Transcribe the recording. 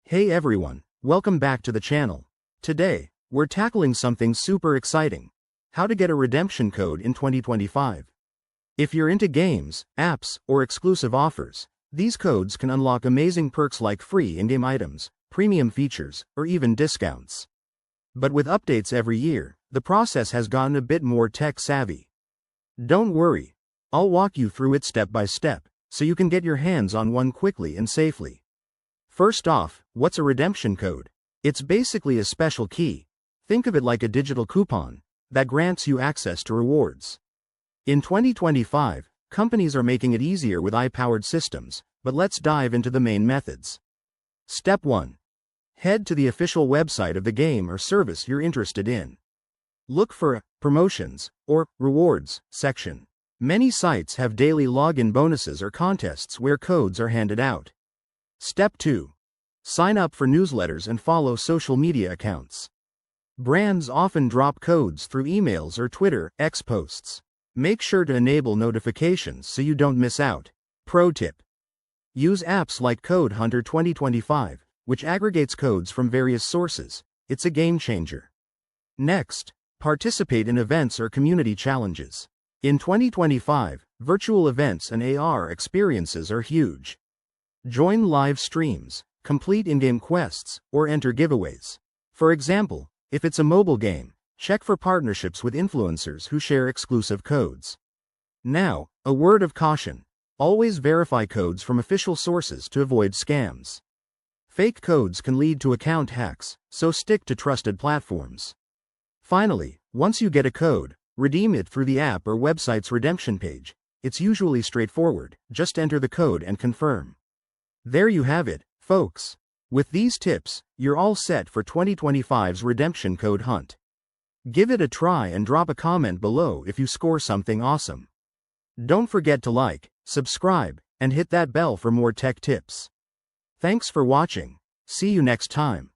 Hey everyone, welcome back to the channel. Today, we're tackling something super exciting. How to get a redemption code in 2025. If you're into games, apps, or exclusive offers, these codes can unlock amazing perks like free in-game items, premium features, or even discounts. But with updates every year, the process has gotten a bit more tech-savvy. Don't worry, I'll walk you through it step by step, so you can get your hands on one quickly and safely. First off, what's a redemption code? It's basically a special key. Think of it like a digital coupon that grants you access to rewards. In 2025, companies are making it easier with AI-powered systems, but let's dive into the main methods. Step 1. Head to the official website of the game or service you're interested in. Look for a Promotions or Rewards section. Many sites have daily login bonuses or contests where codes are handed out. Step 2. Sign up for newsletters and follow social media accounts. Brands often drop codes through emails or Twitter X posts. Make sure to enable notifications so you don't miss out. Pro tip. Use apps like Code Hunter 2025, which aggregates codes from various sources. It's a game changer. Next, participate in events or community challenges. In 2025, virtual events and AR experiences are huge. Join live streams, complete in-game quests, or enter giveaways. For example, if it's a mobile game, check for partnerships with influencers who share exclusive codes. Now, a word of caution. Always verify codes from official sources to avoid scams. Fake codes can lead to account hacks, so stick to trusted platforms. Finally, once you get a code, redeem it through the app or website's redemption page. It's usually straightforward, just enter the code and confirm. There you have it, folks. With these tips, you're all set for 2025's redemption code hunt. Give it a try and drop a comment below if you score something awesome. Don't forget to like, subscribe, and hit that bell for more tech tips. Thanks for watching. See you next time.